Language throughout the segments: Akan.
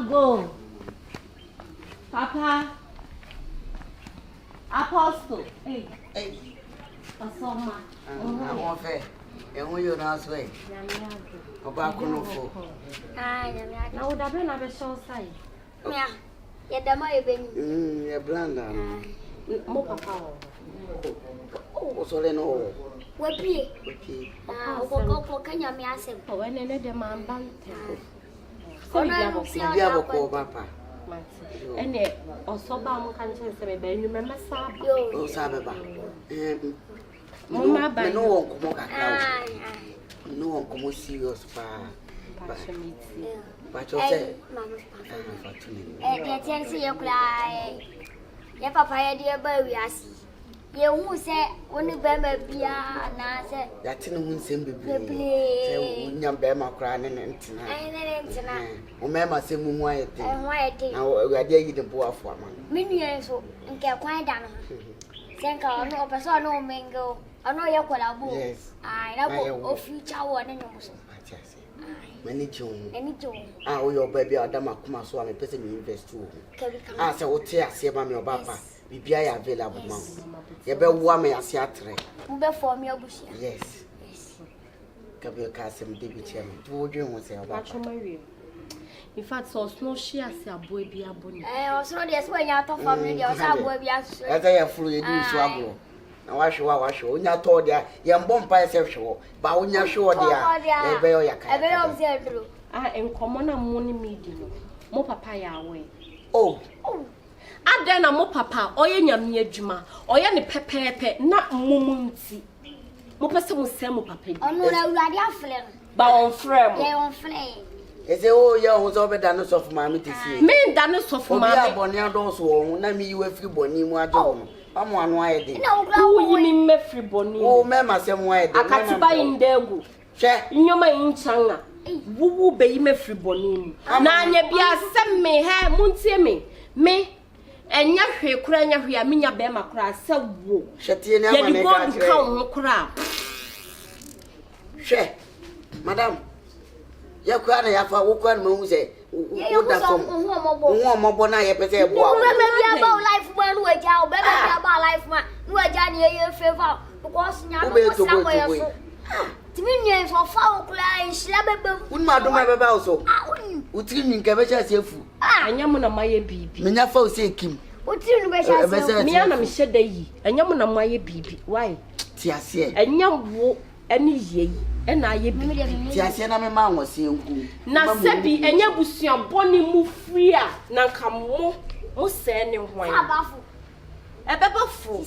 Go. Papa. Apostle. Hey. Asoma. I'm off it. And when you're not way. About Confion. Now, would have been a short side. Yeah. Yeah, the money been. Yeah, Blanda. More papa. Oh, so then all. What be? Go for Kenya, me ask him. Oh, and then the man banned. So, you have a call, Papa. And it also bound country, you remember Sab? Oh, Sababa. Mamma, by no one come out. No one come serious, but you say, I can't see you cry. Your papa, dear baby, I see. You who say, only Bama Bia, and I said, that in whom same baby. Young Bama crying and tonight. Remember, some white thing. Now we are getting the poor for me. Minions and get quiet down. Thank God, no person, no mango. I know you're quite a boo. Yes, I know future one and also. Many June. Any June. Oh, your baby, Adama Kuma, so I'm a person you invest too. I said, what tears, say, Mammy or Papa. Be available, Mom. You better warm me as yatre. Who before me, Bush? Yes. Can you cast him, David Chairman? Two dreams say about Maria. In fact, so no she has a boy be a bonny. I also just when you're tough for me, you're a boy, yes. As I have fully do swaggle. Now I show, when you told ya, young bomb by sexual, but when you're sure, dear, I bear your cat. I am common and money meeting. Mo papaya away. Oh. I then a mo papa, or any juma, or any pepe, not mumunti. Mo person will sell mo papa. Oh, no, I flame. But on frame. They on flame. Is it all young was over done of mammy to see? Men done us of my bonnet doors won't let me you a few bonny more dome. I'm one wide. No, you mean me free bonny. Oh, mamma, some wide. I can't buy in there. Share in your mind, China. Woo, baby, me free bonny. Nanya be a send me hair, muntie me. And Yahi Crania, we are Minya Bema cry, so woo. Shatina, you go to count crap. Share, Madame. You can't have a walk on moon, say, what that's one more bona, you better about life when we are better about life, man. You are Johnny, your favor, because you're to me, for foul crying, slabber. Would Madame have also? Would you mean Cavajas your food? I am on a my baby. Minafo say Kim. What do you mean? Me and I said they, and I'm on my baby. Why? Tiasia, and young any ye, and I ye be. Tiasia, my man was seeing. Now, Seppi, and your bush, bonny move freer, now come more, sending wine. A baffle,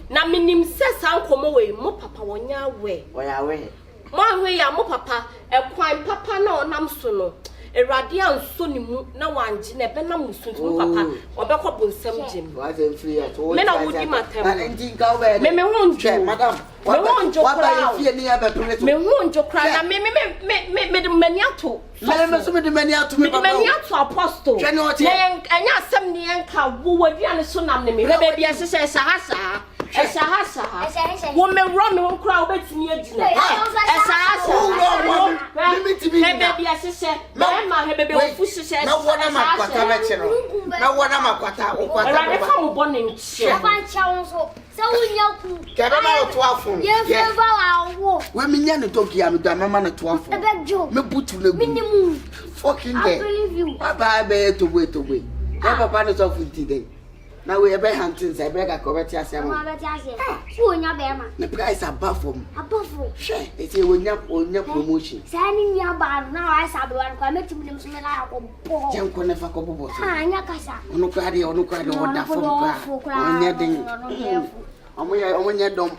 now, minim says I'll come away, more papa on your way. Where are we? My way, I'm more papa, a quine papa, no, Namsuno. A radiant sonimu, no one, Gina Benamus, papa, or back up on some Jim. Wasn't free at all. Men I would be my temper. And think over. Me won't check, Madame. Me won't joke around. Me won't joke around. Me the maniato. The maniato. Me the maniato apostle. And ya some the anchor who would be on the tsunami. Maybe as I say, Sahasa. Woman run won't crowd bet me a dinner. Maybe as I say, Mamma, have a baby who says, no one am I quite. No one am I quite. I come bonning. So you get about 12. Yes, women, young Toki, I'm the mamma 12. I beg you, me put to the minimum. Fucking day. Bye bye to wait away. Never banners off with today. Now we are by hunting, I beg a correct yes. The price above them. Above, share. It's a win up on your promotion. Signing your bar now, I saw one comment to them. Jump on the fuck of both. No cry, or no cry, or cry. I'm when you're dumb.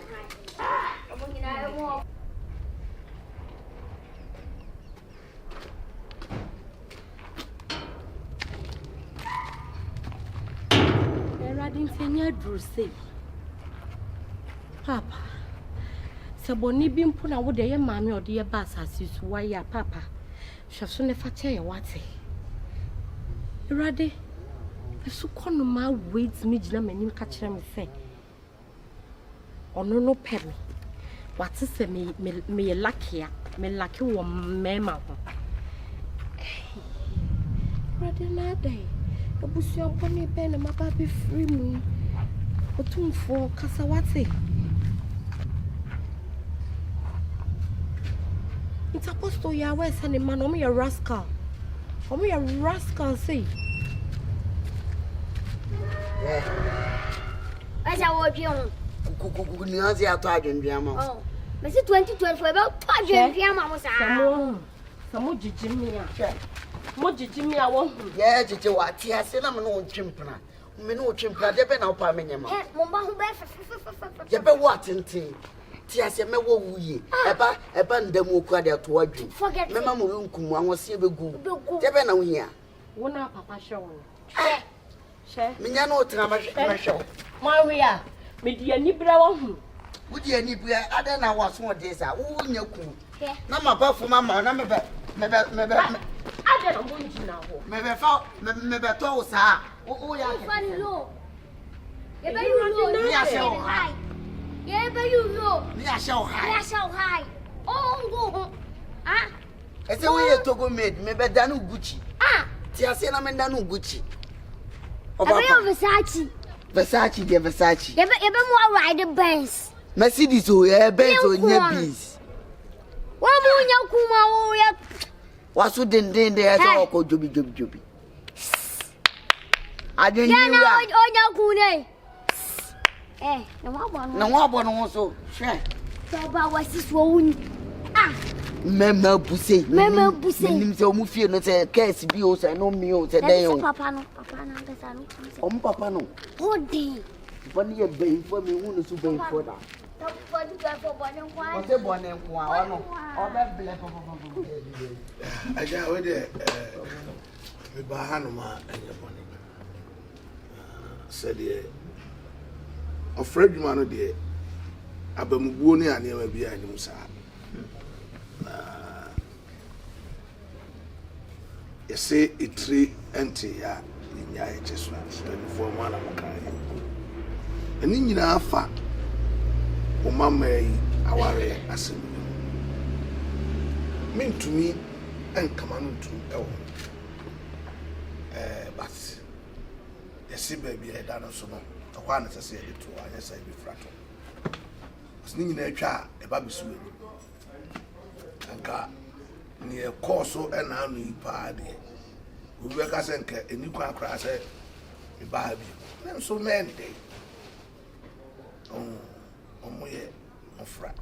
I didn't say near Drew say, Papa. Saboni been put out with your mammy or dear bass as you wire, Papa. Shall soon if I tell you what say. Ready? The so con my weights me, Jim, and you catch them say. Or no penny. What is me lucky one mamma. na day. A bushel pony pen and my baby free me. But 2 for Casawati. It's supposed to Yahweh sending man on me a rascal. On me a rascal, see. As I was young. Niazi Atadwe Ndiama. Oh, Miss 2024 about Atadwe Ndiama was some Jimmy. Jimmy, I want. Yeah, Jiji, what? I said I'm no chimpana. Me no chimpana, they be now Pamina. Jebe what in tea? Tia se me wo wuye. Eba ndemu kwa de to adwen. Me mama wo nkum anwo se be gu. Jebe na wo hia. Wo na papa show. She. Me nya no tra ma show. My we are. Me di ani bra wo hu. Wo di ani bra ade na wo so de sa. Wo nya ku. Na ma ba fu mama na me be. Ade na wo njina ho. Me be to sa. Wo ya ke. Ye be you know. Me a show high. Yeah, but you know. Me a show high. Me a show high. Oh, go. Ah. Ese we to go made me be danu Gucci. Ah. Tia se na me danu Gucci. Oba Versace. Versace de Versace. Ye be mo ride Benz. Mercedes o Benz o nya bis. Wa mo nya kuma wo ya. Wasu den de ese oko jobi. Adwen ya na o nya ku ne. Na wa bo no so hwe so ba wasi so wuni ah mema buse nim se o mu fie no se case bi o se no mi o se den o papa na ngasa no o mu papa no o de boni ye be info mi hu no so be info da to body go for body kwa o se boni nko a no o be ble papa aja we de me ba hanu ma enye boni se de Ofreduma no de abamuguo ne ane ma bia anim sa yese itri ente ya nya echeso anifo mu ala makai eni nyina afa o mama yi aware asem mentumi enkama no ntum ewo but yese ba bia da no so no kwa na sese de to anya sai bi frato asni nyina atwa e ba bisu ani anka ni e koso e na anu ipa de obi ka se nka eni kwa akra se e ba bi na so mende omoye ofra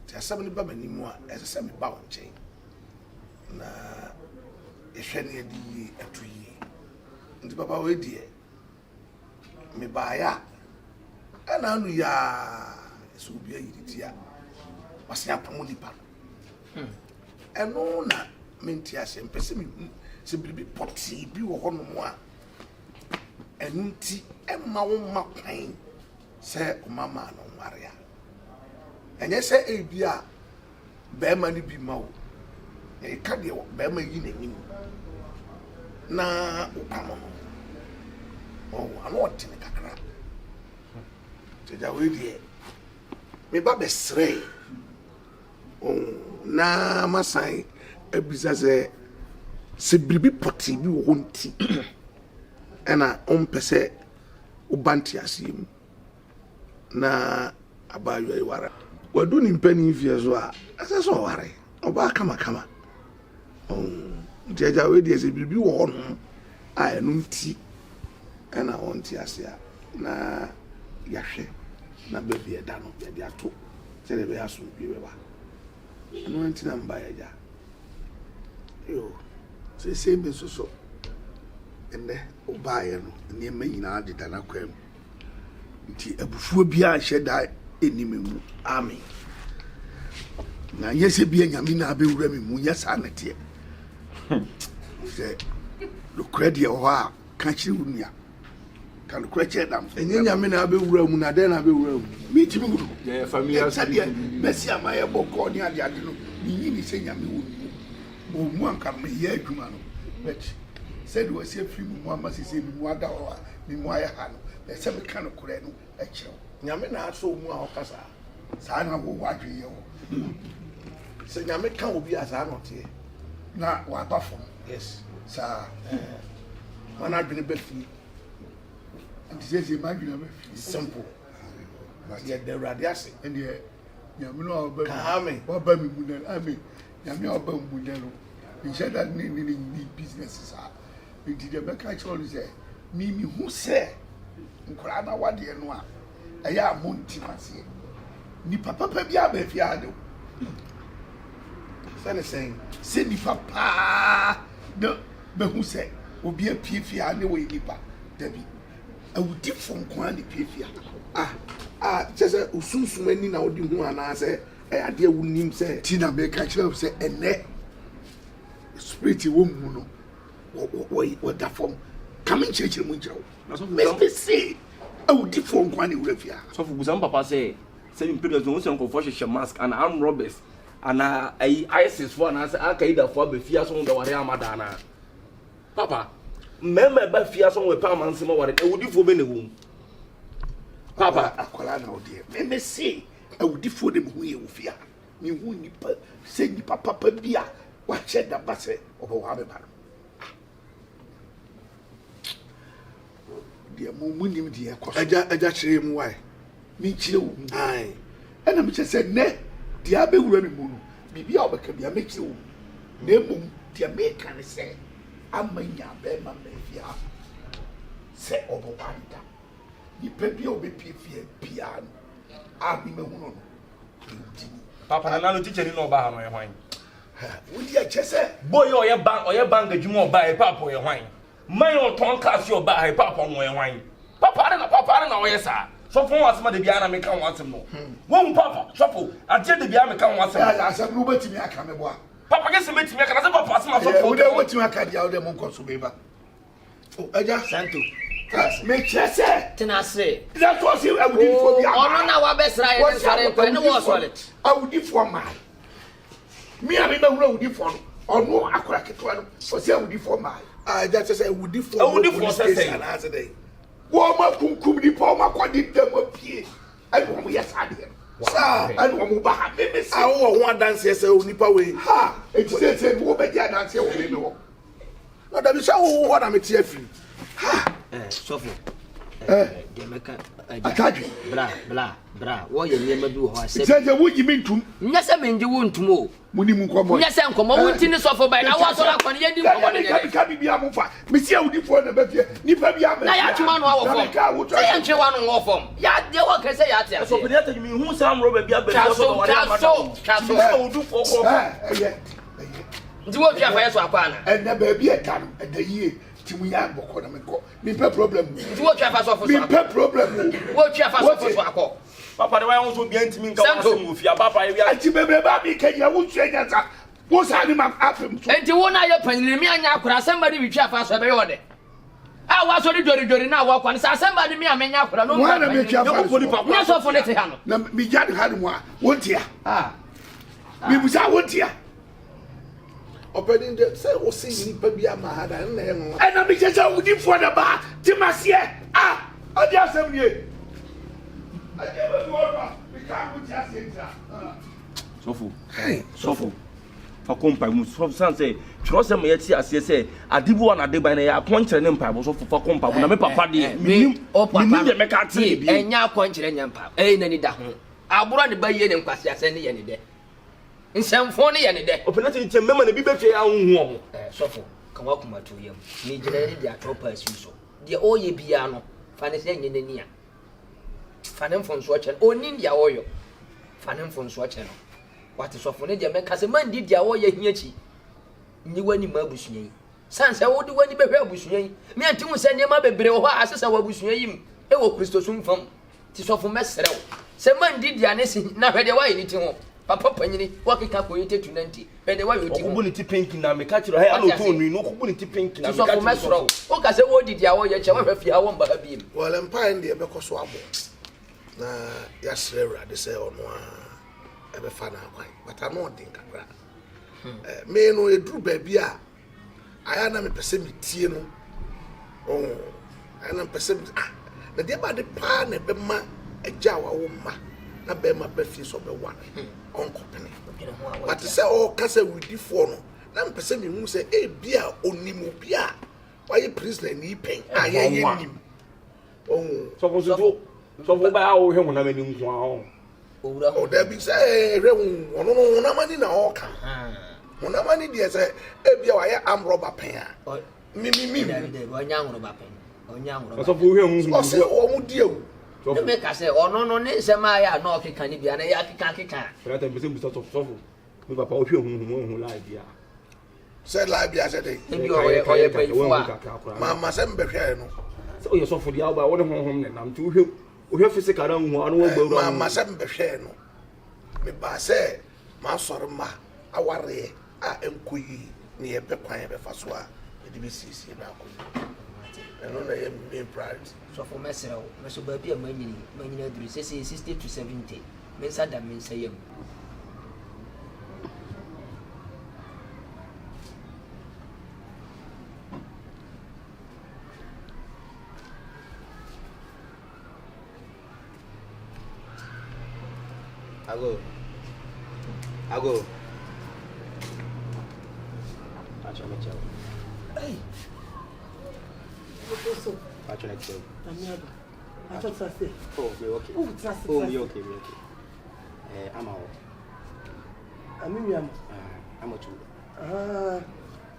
ti asem ni ba manimu a e se me ba wonche na e hwe ne di atuyi ndi papa we die me baya ana anu ya so bia yiritia wase apomo Nipa eno na menti ase mpese me se bibi poti bi wo hono mo a enu nti emma wo makwan se o mama no nware a enye se ebia be ma ni bi ma wo e ka de be ma yi na nim na upamo oh ano tene kakra teja we die me ba be sre oh na masai ebisa se bribi poti bi wo nti ena ompese ubanti asim na abayo iwara wadu ni mpani fie so a ase so ware oba kama oh teja we die se bribi wo no a enu nti ena onti asia na yahwe na bebi eda no be dia to se le be aso bi be ba no nti na mba ya yo se be so ende obaye no ne manyina adeda na kwam nti abufuo bia hyeda enimemu amen na yese bia nyame na abewura me mu yesa nete se lo credit o ha ka chiri unia kan kwreche dam enye nyame na abewura mu na den na abewura mu mi timi guru yeah familiar sadia mesi amaye boko ni ade no ni ni se nyame wo mu anka me ye adwuma no but said we see free mu amasi se mu ada o mi mu aye ha no e se me kan kure no e kire nyame na aso mu a okasa sa na wo wadwe ye wo se nyame kan obi asa no te na wa bafo yes Sir, man, I've been a bit free. And says, imagine it's simple. But yet, the radiasi, and yet, Yamino, what by me, I mean, Yamio Bamudelo. He said that needing businesses are. We did a back actually say, Mimi, who said, Nkrana, what do you know? I am Montimasi. Nipa Papa Biabe Fiado. Son saying, say Nipa, no, but who said, will be a PFA anyway, Nipa, Debbie. I would dip from Kwani PFA. Just a Usun many now, do one answer. I dear would name say, Tina make a child say, and net spirity woman, what that form coming church in Winchow. Let me say, I would dip from Kwani Revia. So for some papa say, saying Peter's no son for your mask and armed robbers. And ISIS for an answer, I can either for the fears on the Waria Madana. Papa, remember by fears on the Palman Simo, what it would do for many womb. Papa, I call out, dear. Let me say, I would defer them who you fear. You wouldn't say, Papa, beer, what said the basse of Ohabeban. Dear Moon, dear, I just say him why. Me chill, aye. And I'm just said, ne. The Abbey will remove Bibi Albuquerque, make you name the American say, I'm my Yabema Mafia. Say Oboy. You pay your baby piano. I'll be no Papa, and I'm not teaching no about my wine. Would you just say, boy, or your bank, you won't buy a papa or your wine? My old tongue cast your buy a papa on your wine. Papa and a papa and a yes, sir. So for once, Mother Biana may come once more. One papa, Shuffle, until the Biana come once more. I said, nobody me, I come aboard. Papa gets to meet me, I can never pass my foot. What you can out there, Monco Subeba. Oh, I just sent to make sure, sir. Tenacity. That was you. I would give for the our best right. I would give for mine. Me, I remember would give for or no, I could like one or say I would give for mine. I just say I would give for another day. Woma kum di poma kwa di dem apie ai wo yes ade sa ai wo mo ba ha me se a wo ho dance yes o nipa we ha e ti se wo be dia dance wo me wo na da bi sha wo na me ti afiri ha sofo de meka Atadwe bra wo ye niam bi wo ho ase se wo yi mintum nya se menje wo ntum o muni mu nkomo nya se nkomo wo ntini sofo bai na wo so la kwani ye di nkomo ne ka bi bia mo fa me si awudi fo na ba fie nipa bia na ya twema no wo fom se ye ntwe wa no wo fom ya de wo kese ya te so pedi atadwe mi hu sam ro ba bia ba so wa ya so awudu fo ko ndi wo twa fa yeso akwa na e na ba bia ka no e da yie timu ya boko na me ko mi pe problem ndi wo twa fa so fo so mi pe problem wo twa fa so fo so akọ papa de wa won so bia ntimi nka wa so mu fi papa e wi ati bebe ba bi kenya wo twa nya sa wo sa ni ma afem so enti wo na ye panini mi anya akora asamba de bi twa fa so be yo de a wa so de dori na wa kwa sa asamba de mi amenya akora no na me twa fa so nya so fo ne te ha no na mi ja de ha no a wo tia mi bu sa wo tia opening the say o see Nipa bi amahada na e no e na mi checha wudi fo na ba ti masie o di asem nie Sofu. For compa, some say, trust me, yet, as you say, I did one at the banner, I point an empire, so for compa, when I make papa, me, or papa, make a tea, and now point an empire, ain't any down. I will run the bay and pass any day. In some funny any day, open it to memory, be better, our own woman. Sofu, come up to him. Me, the proper as usual. The oye piano, find a thing in the near. Fanem from Swatchen, or India oil. Fanem from Swatchen. What is often a man has a man did ya oil here. You any mabusny. Sans I would do any better busny. Me and two send your mother below as I was busny. It will Christo soon from tis of mess. Some man did ya nessing, now had a way anything. Papa Penny, walking up with it to 90. But the way you community pinking now, me catch your hair, no community pinking. So, Master, what I said, what did ya oil your child if you won't but beam? Well, I'm pine the Becos Wabo. Na yasrera de say ono a e be fa na kwan but I no din kakra me no edru ba bia aya na me pese me tie no aya na pese na de ba de pa na be ma agya wa wo ma na be ma ba fi so be wa onko pene but say o kasa wudi fo no na mpese me hu se e bia onimu bia why prisoner ni pen aye nim oh so ba o hwe na mani nko a o da bi say hwe ono no na mani na o ka ona mani die say e bia wa ye am robber pen a mi onya ngoro pen so hwe hu o se o mu die o no make say ono no ne nsema ya na okeka ni bia na ya keka frata mpese mbusa so mi papa o hwe hu live bia say live bia say dey bi o ye pay fo mama say mbehwe no so you so for the alba won honhom ne nam tu hwe physical na hu anu gbawru mama say mbehwe no me ba say ma soro ma aware a enkoyi ne ye be kwan be fa so a e di sisi na ko eno na ye me pride so for myself me so ba bia manyina duru say 60 to 70 me sa da me say yam Ago. Acha mecha. Hey. Acha mecha. Amiaba. Acha tsase. Oh, me okay. Oh, tsase. Oh, me okay. Ama o. Amimiam. Ama tu.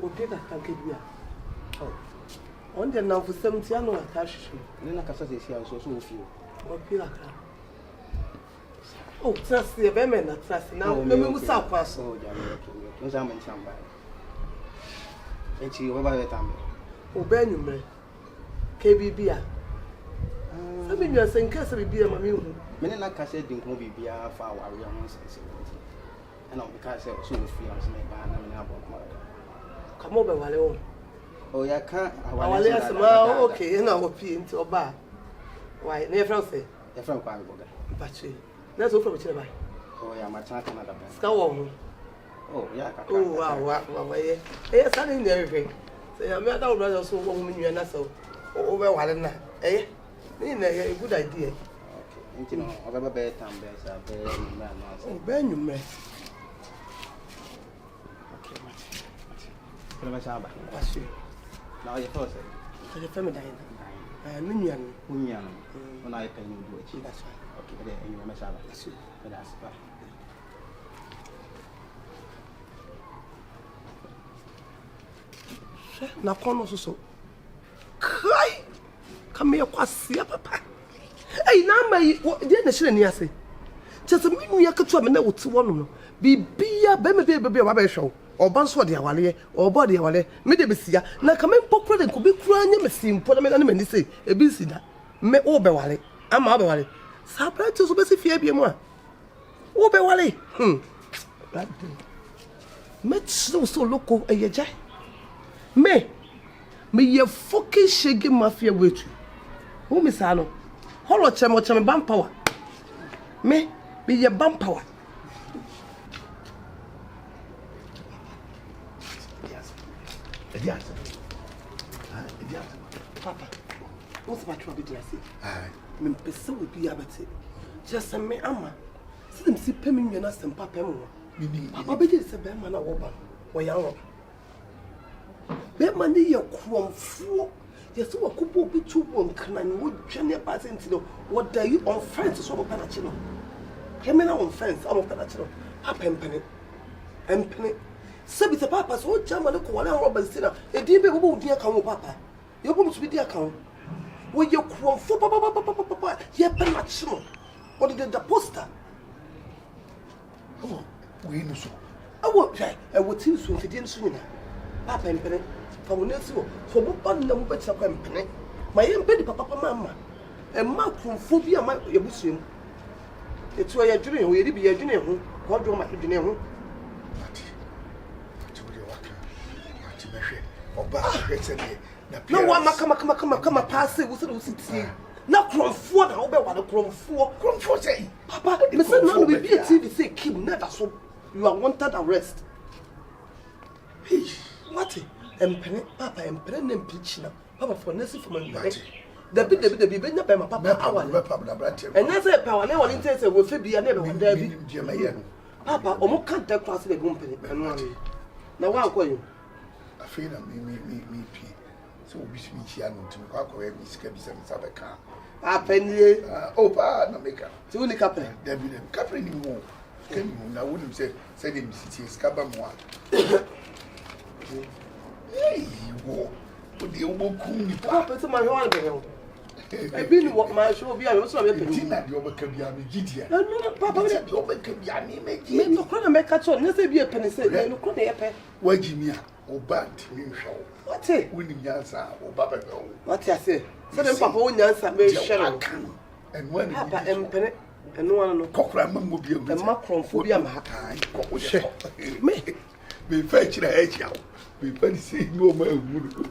O teta tankebia. Oh. On the now for 70 ano attach. Nena kasa se sia so ofio. O pila ka. Oh, trust the women that trust now. Me musa kwaso. Oh, jam okay. Nza me nchamba. Echi we ba betambe. O benumre. KBBA. Sabi nwa senka se bibia ma me hu. Me nena kasa di nko bibia fa aware ho sense. Ana o ka se so ofio am se me ba na me abo ko. Kamo be wale o. Oh, ya ka awale asema okay na opi nti oba. Why? Na friend say. Ya friend kwa boga. Bachi. Na so from chile ba. Oh, ya macha kana da ba. Ska wo ho. Oh, ya ka. Oh, wow. Eh, sane ni everything. Say ya me da wo brother so wo mu nua na so. O be wale na. Eh. Ni na a good idea. Okay. Nti no, obeba be tambe sa be na na so. O be nyumre. Okay, mate. Kena macam apa? Bachi. Na ya force. Ele fami dai na. Me nua no. Unya no. Ona ya kan you do it. That's right. Okay, but then you macam apa? Bachi. That's right. Na kono so kai kama ya kwasia papa ei na mai de na shire ni ase chese minu ya ketu am na wote wono no bibia be me bibia wa be hwo oba nso de awale oba de awale me de besia na kama mpokro de nkobi kura anya mesimpo na me na mani se ebi sida me wo be wale ama be wale sabrati so be se fie bia mu a wo be wale me tso so loko eyeja me ye fucking shege mafia wetu who me sano holo chemo bam power me ye bam power papa what's about trouble do I see me pese we bi abete just me ama sim si pemi nwa na sem papa mo papa be je se be ma na wo ba wo ya wo be man ye kromfo ye so wakubo bi tu won kana ni wo dwane pasent no what are you on fence so go kana chi no kemi na on fence am kana chi no papa empene sabi se papa so chama le ko wala roba sina e di be bo di aka wo papa ye bo msu bi di aka wo wo ye kromfo papa ye pena chi no what did the poster oh we no so awo try e wo tin so fidi nso nyina papa empene fa wo nesi wo fo bo ban na mo betia kwa empene ma ye mpedi papa mama e ma kromfo bi ama ye busuem etu ye dwene ho ye di bi ye dwene ho ko dwo ma dwene ho oba hwete ne na wa makama pass wo se do sitie na kromfo na wo be wa kromfo say papa me say no be be TV say keep never so you are wanted arrest what empene papa empene na impeach na papa for nesi for man Dabi be nya be ma papa awale enya say pa wale wale ntese wo fe bia na be wanda bi papa o mo kan ta class de gumpene eno Na wa ko yi. Afei na me pi. So obi sumi chia no ntumi kwa kwa bi sika bi se nsa beka. Apenie. Opa na meka. Ti woni kapre. David kapre ni mo. Kemi mo na woni se de mi siti sika ba mo a. Hey, wo. Odi wo kum ni pa. Pese ma hwa na be he. Ebi ni wo ma show bi a me so na me pe. Ti na de obeka bi a me gidia. No papa de obeka bi a ni me gi. Me no kro na me ka cho na se bi e pe ne se no kro na ye pe. Wagi mi a oba ntimi nhwe wo. What? Woni nyansa oba bebe wo. What I say? So dem papa wo nyansa me hwere. And when papa empene eno wan no kokra mammo bi am. E ma kromfo bi am ha. Me fa chira e chia. Me fa ni se ni o ma ewuru.